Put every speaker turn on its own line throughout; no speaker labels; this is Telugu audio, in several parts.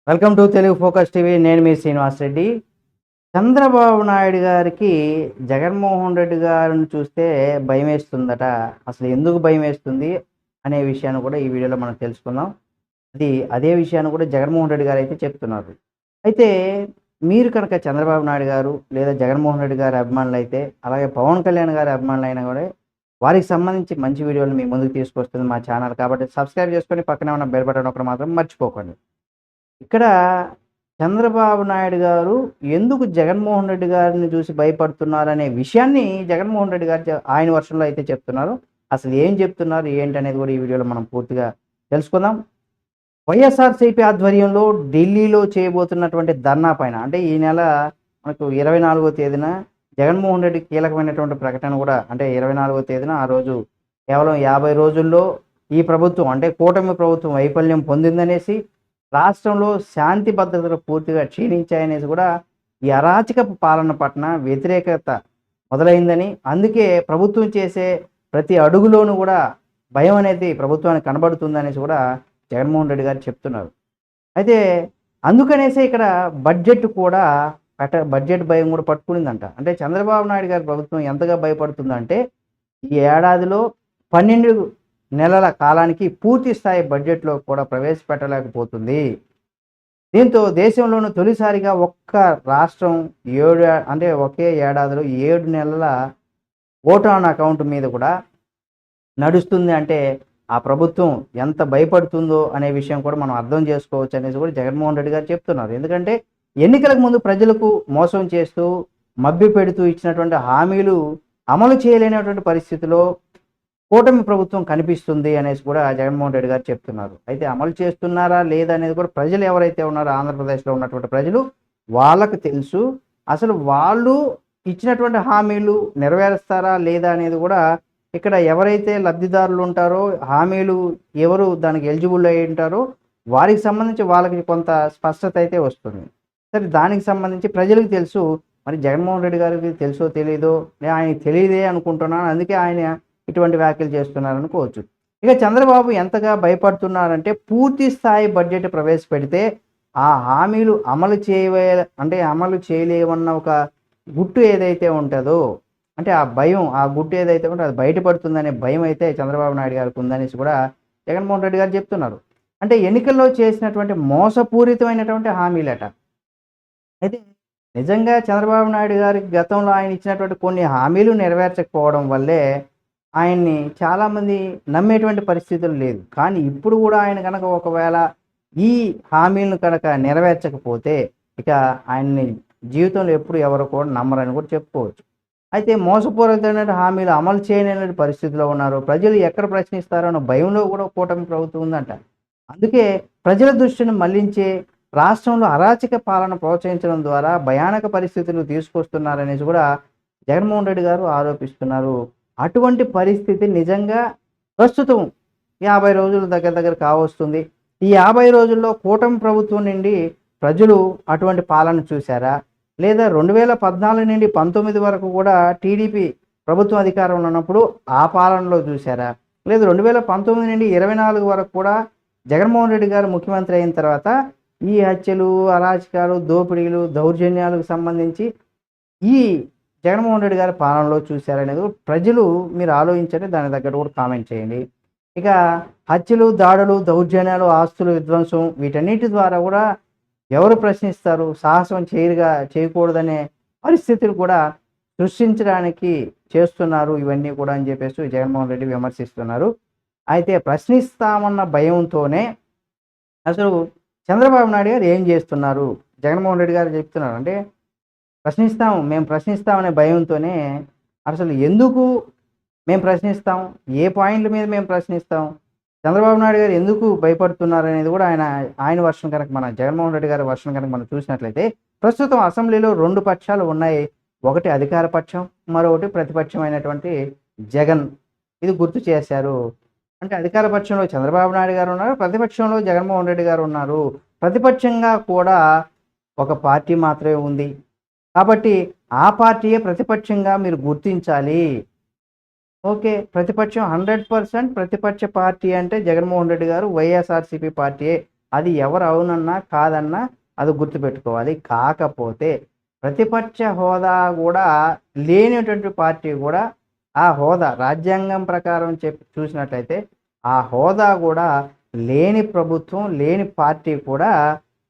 Welcome to Telugu focus TV. నేను మీ శ్రీనివాస్ రెడ్డి. చంద్రబాబు నాయుడు గారికి జగన్మోహన్ రెడ్డి గారిని చూస్తే భయమేస్తుందట. అసలు ఎందుకు భయమేస్తుంది అనే విషయాన్ని కూడా ఈ వీడియోలో మనం తెలుసుకుందాం. అదే విషయాన్ని కూడా జగన్మోహన్ రెడ్డి గారు అయితే చెప్తున్నారు. అయితే మీరు కనుక చంద్రబాబు నాయుడు గారు లేదా జగన్మోహన్ రెడ్డి గారి అభిమానులైతే, అలాగే పవన్ కళ్యాణ్ గారి అభిమానులైనా కూడా వారికి సంబంధించి మంచి వీడియోలు మీ ముందుకు తీసుకొస్తుంది మా ఛానల్. కాబట్టి సబ్స్క్రైబ్ చేసుకొని పక్కనే ఉన్న బెల్ బటన్ ఒకటి మాత్రం మర్చిపోకండి. ఇక్కడ చంద్రబాబు నాయుడు గారు ఎందుకు జగన్మోహన్ రెడ్డి గారిని చూసి భయపడుతున్నారనే విషయాన్ని జగన్మోహన్ రెడ్డి గారు ఆయన వర్షంలో అయితే చెప్తున్నారు. అసలు ఏం చెప్తున్నారు, ఏంటనేది కూడా ఈ వీడియోలో మనం పూర్తిగా తెలుసుకుందాం. వైఎస్ఆర్‌సీపీ ఆధ్వర్యంలో ఢిల్లీలో చేయబోతున్నటువంటి ధర్నా పైన అంటే ఈ నెల మనకు 24వ తేదీన జగన్మోహన్ రెడ్డి కీలకమైనటువంటి ప్రకటన కూడా అంటే 24వ తేదీన ఆ రోజు కేవలం 50 రోజుల్లో ఈ ప్రభుత్వం అంటే కూటమి ప్రభుత్వం వైఫల్యం పొందిందనేసి, రాష్ట్రంలో శాంతి భద్రతలు పూర్తిగా క్షీణించాయనేసి కూడా ఈ అరాచకపు పాలన పట్ల వ్యతిరేకత మొదలైందని, అందుకే ప్రభుత్వం చేసే ప్రతి అడుగులోనూ కూడా భయం అనేది ప్రభుత్వానికి కనబడుతుందనేసి కూడా జగన్మోహన్ రెడ్డి గారు చెప్తున్నారు. అయితే అందుకనేసే ఇక్కడ బడ్జెట్ కూడా బడ్జెట్ భయం కూడా పట్టుకునిందంట. అంటే చంద్రబాబు నాయుడు గారి ప్రభుత్వం ఎంతగా భయపడుతుందంటే ఈ ఏడాదిలో 12 నెలల కాలానికి పూర్తి స్థాయి బడ్జెట్‌లో కూడా ప్రవేశపెట్టలేకపోతుంది. దీంతో దేశంలోనే తొలిసారిగా ఒక్క రాష్ట్రం ఒకే ఏడాదిలో 7 నెలల ఓట్ ఆన్ అకౌంట్ మీద కూడా నడుస్తుంది అంటే ఆ ప్రభుత్వం ఎంత భయపడుతుందో అనే విషయం కూడా మనం అర్థం చేసుకోవచ్చు అనేసి కూడా జగన్మోహన్ రెడ్డి గారు చెప్తున్నారు. ఎందుకంటే ఎన్నికలకు ముందు ప్రజలకు మోసం చేస్తూ, మభ్యపెడుతూ ఇచ్చినటువంటి హామీలు అమలు చేయలేనటువంటి పరిస్థితిలో కూటమి ప్రభుత్వం కనిపిస్తుంది అనేసి కూడా జగన్మోహన్ రెడ్డి గారు చెప్తున్నారు. అయితే అమలు చేస్తున్నారా లేదా అనేది కూడా ప్రజలు ఎవరైతే ఉన్నారో ఆంధ్రప్రదేశ్‌లో ఉన్నటువంటి ప్రజలు వాళ్ళకు తెలుసు. అసలు వాళ్ళు ఇచ్చినటువంటి హామీలు నెరవేరుస్తారా లేదా అనేది కూడా ఇక్కడ ఎవరైతే లబ్ధిదారులు ఉంటారో, హామీలు ఎవరు దానికి ఎలిజిబుల్ అయ్యి ఉంటారో వారికి సంబంధించి వాళ్ళకి కొంత స్పష్టత అయితే వస్తుంది. సరే, దానికి సంబంధించి ప్రజలకు తెలుసు. మరి జగన్మోహన్ రెడ్డి గారికి తెలుసో తెలీదో, నేను ఆయనకి తెలీదే అనుకుంటున్నాను. అందుకే ఆయన ఇటువంటి వ్యాఖ్యలు చేస్తున్నారనుకోవచ్చు. ఇక చంద్రబాబు ఎంతగా భయపడుతున్నారంటే పూర్తి స్థాయి బడ్జెట్ ప్రవేశపెడితే ఆ హామీలు అమలు చేయలేమన్న ఒక గుట్టు ఏదైతే ఉంటుందో, అంటే ఆ భయం, ఆ గుట్టు ఏదైతే ఉంటుందో అది బయటపడుతుందనే భయం అయితే చంద్రబాబు నాయుడు గారికి ఉందనేసి కూడా జగన్మోహన్ రెడ్డి గారు చెప్తున్నారు. అంటే ఎన్నికల్లో చేసినటువంటి మోసపూరితమైనటువంటి హామీలట. అయితే నిజంగా చంద్రబాబు నాయుడు గారికి గతంలో ఆయన ఇచ్చినటువంటి కొన్ని హామీలు నెరవేర్చకపోవడం వల్లే ఆయన్ని చాలామంది నమ్మేటువంటి పరిస్థితులు లేదు. కానీ ఇప్పుడు కూడా ఆయన కనుక ఒకవేళ ఈ హామీలను కనుక నెరవేర్చకపోతే ఇక ఆయన్ని జీవితంలో ఎప్పుడు ఎవరు కూడా నమ్మరని కూడా చెప్పుకోవచ్చు. అయితే మోసపూరితమైన హామీలు అమలు చేయలేని పరిస్థితిలో ఉన్నారు. ప్రజలు ఎక్కడ ప్రశ్నిస్తారో అన్న భయంలో కూడా కూటమి ప్రభుత్వం ఉందంట. అందుకే ప్రజల దృష్టిని మళ్లించే రాష్ట్రంలో అరాచక పాలన ప్రోత్సహించడం ద్వారా భయానక పరిస్థితులు తీసుకొస్తున్నారనేసి కూడా జగన్మోహన్ రెడ్డి గారు ఆరోపిస్తున్నారు. అటువంటి పరిస్థితి నిజంగా ప్రస్తుతం 50 రోజులు దగ్గర దగ్గర కావస్తుంది. ఈ 50 రోజుల్లో కూటమి ప్రభుత్వం నుండి ప్రజలు అటువంటి పాలన చూశారా? లేదా 2014 నుండి 19 వరకు కూడా టీడీపీ ప్రభుత్వం అధికారంలో ఉన్నప్పుడు ఆ పాలనలో చూశారా? లేదు 2019 నుండి 24 వరకు కూడా జగన్మోహన్ రెడ్డి గారు ముఖ్యమంత్రి అయిన తర్వాత ఈ హత్యలు, అరాచకాలు, దోపిడీలు, దౌర్జన్యాలకు సంబంధించి ఈ జగన్మోహన్ రెడ్డి గారి పాలనలో చూశారనేది ప్రజలు మీరు ఆలోచించండి. దాని తగ్గట్టు కూడా కామెంట్ చేయండి. ఇక హత్యలు, దాడులు, దౌర్జన్యాలు, ఆస్తుల విధ్వంసం వీటన్నిటి ద్వారా కూడా ఎవరు ప్రశ్నిస్తారు? సాహసం చేయకూడదనే పరిస్థితులు కూడా సృష్టించడానికి చేస్తున్నారు ఇవన్నీ కూడా అని చెప్పేసి జగన్మోహన్ రెడ్డి విమర్శిస్తున్నారు. అయితే ప్రశ్నిస్తామన్న భయంతోనే అసలు చంద్రబాబు నాయుడు గారు ఏం చేస్తున్నారు? జగన్మోహన్ రెడ్డి గారు చెప్తున్నారు. అంటే మేము ప్రశ్నిస్తామనే భయంతోనే అసలు ఎందుకు మేము ప్రశ్నిస్తాం? ఏ పాయింట్ల మీద మేము ప్రశ్నిస్తాం? చంద్రబాబు నాయుడు గారు ఎందుకు భయపడుతున్నారనేది కూడా ఆయన వర్షన్ కనుక జగన్మోహన్ రెడ్డి గారి వర్షన్ కనుక మనం చూసినట్లయితే ప్రస్తుతం అసెంబ్లీలో 2 పక్షాలు ఉన్నాయి. ఒకటి అధికార పక్షం, మరొకటి ప్రతిపక్షమైనటువంటి జగన్. ఇది గుర్తు చేశారు. అంటే అధికార పక్షంలో చంద్రబాబు నాయుడు గారు ఉన్నారు, ప్రతిపక్షంలో జగన్మోహన్ రెడ్డి గారు ఉన్నారు. ప్రతిపక్షంగా కూడా ఒక పార్టీ మాత్రమే ఉంది. కాబట్టి ఆ పార్టీయే ప్రతిపక్షంగా మీరు గుర్తించాలి. ఓకే, ప్రతిపక్షం 100% ప్రతిపక్ష పార్టీ అంటే జగన్మోహన్ రెడ్డి గారు వైఎస్ఆర్‌సీపీ పార్టీయే అది ఎవరు అవునన్నా కాదన్నా అది గుర్తుపెట్టుకోవాలి. కాకపోతే ప్రతిపక్ష హోదా కూడా లేనటువంటి పార్టీ కూడా ఆ హోదా రాజ్యాంగం ప్రకారం చూసినట్లయితే ఆ హోదా కూడా లేని ప్రభుత్వం, లేని పార్టీ కూడా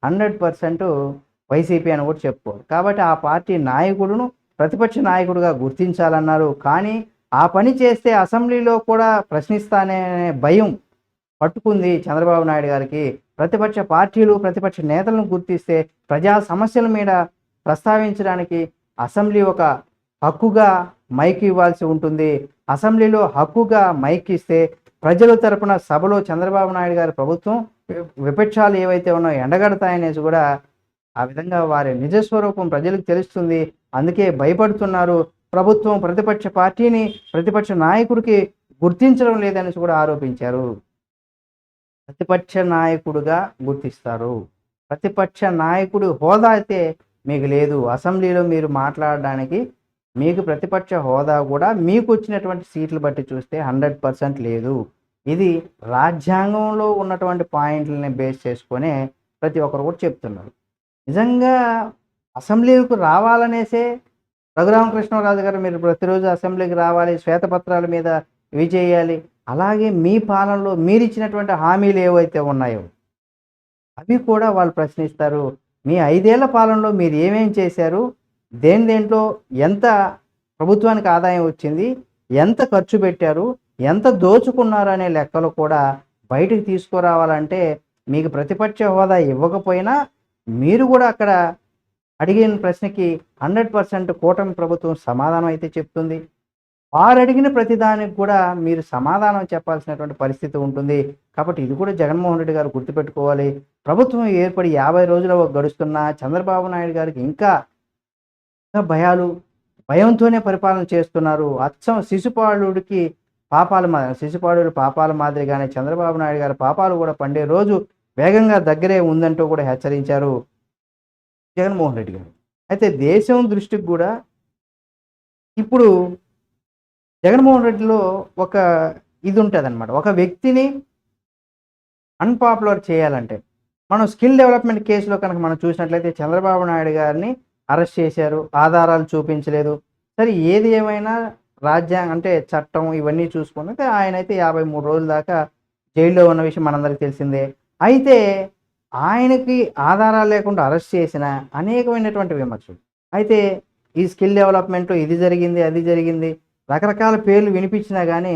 100% వైసీపీ అని కూడా చెప్పుకోవాలి. కాబట్టి ఆ పార్టీ నాయకుడును ప్రతిపక్ష నాయకుడిగా గుర్తించాలన్నారు. కానీ ఆ పని చేస్తే అసెంబ్లీలో కూడా ప్రశ్నిస్తానే భయం పట్టుకుంది చంద్రబాబు నాయుడు గారికి. ప్రతిపక్ష పార్టీలు, ప్రతిపక్ష నేతలను గుర్తిస్తే ప్రజా సమస్యల మీద ప్రస్తావించడానికి అసెంబ్లీ ఒక హక్కుగా మైక్ ఇవ్వాల్సి ఉంటుంది. అసెంబ్లీలో హక్కుగా మైక్ ఇస్తే ప్రజల తరపున సభలో చంద్రబాబు నాయుడు గారి ప్రభుత్వం విపక్షాలు ఏవైతే ఉన్నాయో ఎండగడతాయనేసి కూడా ఆ విధంగా వారి నిజస్వరూపం ప్రజలకు తెలుస్తుంది. అందుకే భయపడుతున్నారు. ప్రభుత్వం ప్రతిపక్ష పార్టీని, ప్రతిపక్ష నాయకుడికి గుర్తించడం లేదనేసి కూడా ఆరోపించారు. ప్రతిపక్ష నాయకుడుగా గుర్తిస్తారు. ప్రతిపక్ష నాయకుడు హోదా అయితే మీకు లేదు. అసెంబ్లీలో మీరు మాట్లాడడానికి మీకు ప్రతిపక్ష హోదా కూడా మీకు వచ్చినటువంటి సీట్లు బట్టి చూస్తే 100% లేదు. ఇది రాజ్యాంగంలో ఉన్నటువంటి పాయింట్లని బేస్ చేసుకొని ప్రతి ఒక్కరు కూడా చెప్తున్నారు. నిజంగా అసెంబ్లీలకు రావాలనేసే రఘురామకృష్ణరాజు గారు మీరు ప్రతిరోజు అసెంబ్లీకి రావాలి, శ్వేతపత్రాల మీద ఇవి చేయాలి. అలాగే మీ పాలనలో మీరిచ్చినటువంటి హామీలు ఏవైతే ఉన్నాయో అవి కూడా వాళ్ళు ప్రశ్నిస్తారు. మీ 5 ఏళ్ల పాలనలో మీరు ఏమేం చేశారు? దేంట్లో ఎంత ప్రభుత్వానికి ఆదాయం వచ్చింది? ఎంత ఖర్చు పెట్టారు? ఎంత దోచుకున్నారు అనే లెక్కలు కూడా బయటకు తీసుకురావాలంటే మీకు ప్రతిపక్ష హోదా ఇవ్వకపోయినా మీరు కూడా అక్కడ అడిగిన ప్రశ్నకి 100% కూటమి ప్రభుత్వం సమాధానం అయితే చెప్తుంది. వారు అడిగిన ప్రతిదానికి కూడా మీరు సమాధానం చెప్పాల్సినటువంటి పరిస్థితి ఉంటుంది. కాబట్టి ఇది కూడా జగన్మోహన్ రెడ్డి గారు గుర్తుపెట్టుకోవాలి. ప్రభుత్వం ఏర్పడి 50 రోజులు గడుస్తున్నా చంద్రబాబు నాయుడు గారికి ఇంకా భయంతోనే పరిపాలన చేస్తున్నారు. అచ్చం శిశుపాలుడికి శిశుపాలుడి పాపాల మాదిరిగానే చంద్రబాబు నాయుడు గారి పాపాలు కూడా పండే రోజు వేగంగా దగ్గరే ఉందంటూ కూడా హెచ్చరించారు జగన్మోహన్ రెడ్డి గారు. అయితే దేశం దృష్టికి కూడా ఇప్పుడు జగన్మోహన్ రెడ్డిలో ఒక ఇది ఉంటుందన్నమాట. ఒక వ్యక్తిని అన్పాపులర్ చేయాలంటే మనం స్కిల్ డెవలప్మెంట్ కేసులో కనుక మనం చూసినట్లయితే చంద్రబాబు నాయుడు గారిని అరెస్ట్ చేశారు, ఆధారాలు చూపించలేదు. సరే ఏది ఏమైనా రాజ్యాంగం అంటే చట్టం ఇవన్నీ చూసుకుంటే ఆయన అయితే 53 రోజుల దాకా జైల్లో ఉన్న విషయం మనందరికీ తెలిసిందే. అయితే ఆయనకి ఆధారాలు లేకుండా అరెస్ట్ చేసిన అనేకమైనటువంటి విమర్శలు. అయితే ఈ స్కిల్ డెవలప్మెంట్ ఇది జరిగింది, అది జరిగింది, రకరకాల పేర్లు వినిపించినా కానీ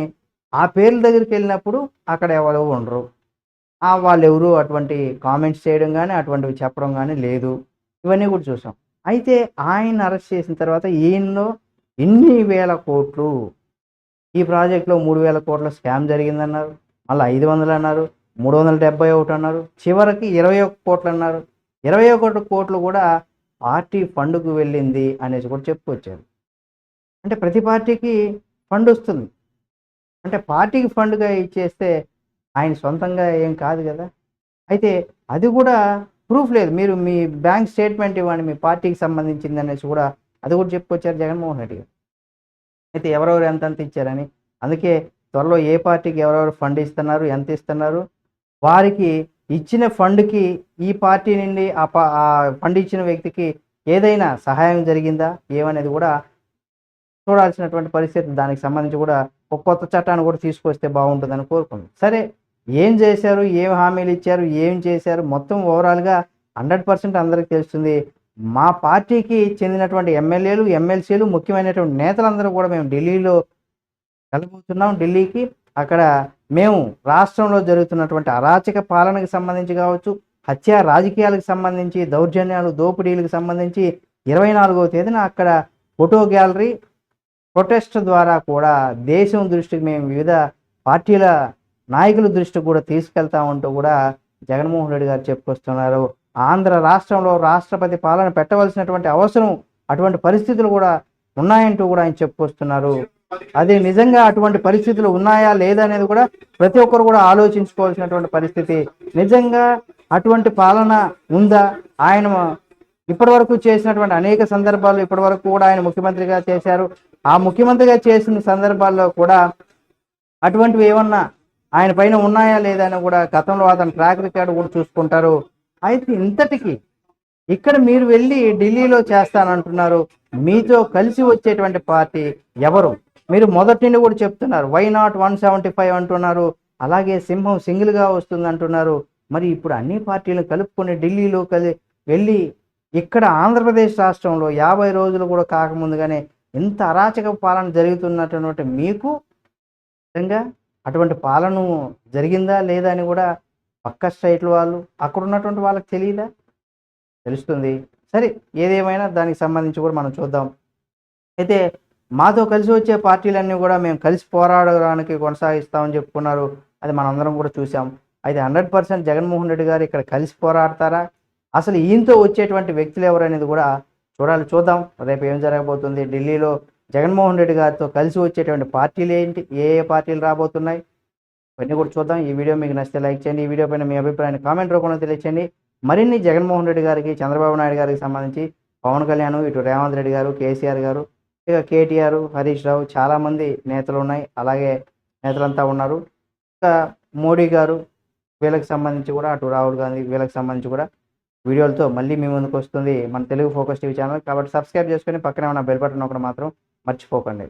ఆ పేర్ల దగ్గరికి వెళ్ళినప్పుడు అక్కడ ఎవరు ఉండరు. వాళ్ళెవరు అటువంటి కామెంట్స్ చేయడం కానీ అటువంటివి చెప్పడం కానీ లేదు. ఇవన్నీ కూడా చూసాం. అయితే ఆయన అరెస్ట్ చేసిన తర్వాత ఈయనలో ఎన్ని వేల కోట్లు ఈ ప్రాజెక్టులో 3,000 కోట్ల స్కామ్ జరిగిందన్నారు. మళ్ళీ 500 అన్నారు, 371 అన్నారు, చివరికి 21 కోట్లు అన్నారు. 21 కోట్లు కూడా పార్టీ ఫండ్కు వెళ్ళింది అనేసి కూడా చెప్పుకొచ్చారు. అంటే ప్రతి పార్టీకి ఫండ్ వస్తుంది. అంటే పార్టీకి ఫండ్గా ఇచ్చేస్తే ఆయన సొంతంగా ఏం కాదు కదా. అయితే అది కూడా ప్రూఫ్ లేదు. మీరు మీ బ్యాంక్ స్టేట్మెంట్ ఇవ్వండి మీ పార్టీకి సంబంధించింది అనేసి కూడా అది కూడా చెప్పుకొచ్చారు జగన్మోహన్ రెడ్డి గారు. అయితే ఎవరెవరు ఎంతెంత ఇచ్చారని, అందుకే త్వరలో ఏ పార్టీకి ఎవరెవరు ఫండ్ ఇస్తున్నారు, ఎంత ఇస్తున్నారు, వారికి ఇచ్చిన ఫండ్కి ఈ పార్టీ నుండి ఆ ఫండ్ ఇచ్చిన వ్యక్తికి ఏదైనా సహాయం జరిగిందా ఏమనేది కూడా చూడాల్సినటువంటి పరిస్థితి. దానికి సంబంధించి కూడా ఒక కొత్త చట్టాన్ని కూడా తీసుకొస్తే బాగుంటుందని కోరుకుంది. సరే ఏం చేశారు, ఏం హామీలు ఇచ్చారు, ఏం చేశారు మొత్తం ఓవరాల్గా 100% అందరికీ తెలుస్తుంది. మా పార్టీకి చెందినటువంటి ఎమ్మెల్యేలు, ఎమ్మెల్సీలు, ముఖ్యమైనటువంటి నేతలందరూ కూడా మేము ఢిల్లీలో వెళ్ళబోతున్నాం. ఢిల్లీకి అక్కడ మేము రాష్ట్రంలో జరుగుతున్నటువంటి అరాచక పాలనకు సంబంధించి కావచ్చు, హత్య రాజకీయాలకు సంబంధించి, దౌర్జన్యాలు దోపిడీలకు సంబంధించి 24వ తేదీన అక్కడ ఫోటో గ్యాలరీ ప్రొటెస్ట్ ద్వారా కూడా దేశం దృష్టికి మేము వివిధ పార్టీల నాయకుల దృష్టికి కూడా తీసుకెళ్తామంటూ కూడా జగన్మోహన్ రెడ్డి గారు చెప్పుకొస్తున్నారు. ఆంధ్ర రాష్ట్రంలో రాష్ట్రపతి పాలన పెట్టవలసినటువంటి అవసరం, అటువంటి పరిస్థితులు కూడా ఉన్నాయంటూ కూడా ఆయన చెప్పుకొస్తున్నారు. అది నిజంగా అటువంటి పరిస్థితులు ఉన్నాయా లేదా అనేది కూడా ప్రతి ఒక్కరు కూడా ఆలోచించుకోవాల్సినటువంటి పరిస్థితి. నిజంగా అటువంటి పాలన ఉందా? ఆయన ఇప్పటివరకు చేసినటువంటి అనేక సందర్భాల్లో ఇప్పటివరకు కూడా ఆయన ముఖ్యమంత్రిగా చేశారు. ఆ ముఖ్యమంత్రిగా చేసిన సందర్భాల్లో కూడా అటువంటివి ఏమన్నా ఆయన పైన ఉన్నాయా లేదా అని కూడా గతంలో అతని ట్రాక్ రికార్డు కూడా చూసుకుంటారు. అయితే ఇంతటికి ఇక్కడ మీరు వెళ్ళి ఢిల్లీలో చేస్తానంటున్నారు. మీతో కలిసి వచ్చేటువంటి పార్టీ ఎవరు? మీరు మొదటి నుండి కూడా చెప్తున్నారు. వై నాట్ 175 అంటున్నారు. అలాగే సింహం సింగిల్గా వస్తుంది అంటున్నారు. మరి ఇప్పుడు అన్ని పార్టీలను కలుపుకొని ఢిల్లీలో వెళ్ళి ఇక్కడ ఆంధ్రప్రదేశ్ రాష్ట్రంలో 50 రోజులు కూడా కాకముందుగానే ఇంత అరాచక పాలన జరుగుతున్నటువంటి మీకు నిజంగా అటువంటి పాలన జరిగిందా లేదా అని కూడా పక్క స్టేట్ల వాళ్ళు అక్కడ ఉన్నటువంటి వాళ్ళకి తెలియదా? తెలుస్తుంది. సరే, ఏదేమైనా దానికి సంబంధించి కూడా మనం చూద్దాం. అయితే మాతో కలిసి వచ్చే పార్టీలన్నీ కూడా మేము కలిసి పోరాడడానికి కొనసాగిస్తామని చెప్పుకున్నారు. అది మనందరం కూడా చూసాం. అయితే 100% జగన్మోహన్ రెడ్డి గారు ఇక్కడ కలిసి పోరాడతారా? అసలు ఈయనతో వచ్చేటువంటి వ్యక్తులు ఎవరనేది కూడా చూడాలి. చూద్దాం రేపు ఏం జరగబోతుంది. ఢిల్లీలో జగన్మోహన్ రెడ్డి గారితో కలిసి వచ్చేటువంటి పార్టీలు ఏంటి, ఏ ఏ పార్టీలు రాబోతున్నాయి, ఇవన్నీ కూడా చూద్దాం. ఈ వీడియో మీకు నచ్చితే లైక్ చేయండి. ఈ వీడియో పైన మీ అభిప్రాయాన్ని కామెంట్ రూపంలో తెలియచేయండి. మరిన్ని జగన్మోహన్ రెడ్డి గారికి, చంద్రబాబు నాయుడు గారికి సంబంధించి పవన్ కళ్యాణ్, ఇటు రేవంత్ రెడ్డి గారు, కేసీఆర్ గారు, ఇక కేటీఆర్, హరీష్ రావు, చాలామంది నేతలు ఉన్నాయి. అలాగే నేతలంతా ఉన్నారు. ఇంకా మోడీ గారు, వీళ్ళకి సంబంధించి కూడా అటు రాహుల్ గాంధీ వీళ్ళకి సంబంధించి కూడా వీడియోలతో మళ్ళీ మీ ముందుకు వస్తుంది మన తెలుగు ఫోకస్ టీవీ ఛానల్. కాబట్టి సబ్స్క్రైబ్ చేసుకొని పక్కనే ఉన్న బెల్ బటన్ ఒకటి మాత్రం మర్చిపోకండి.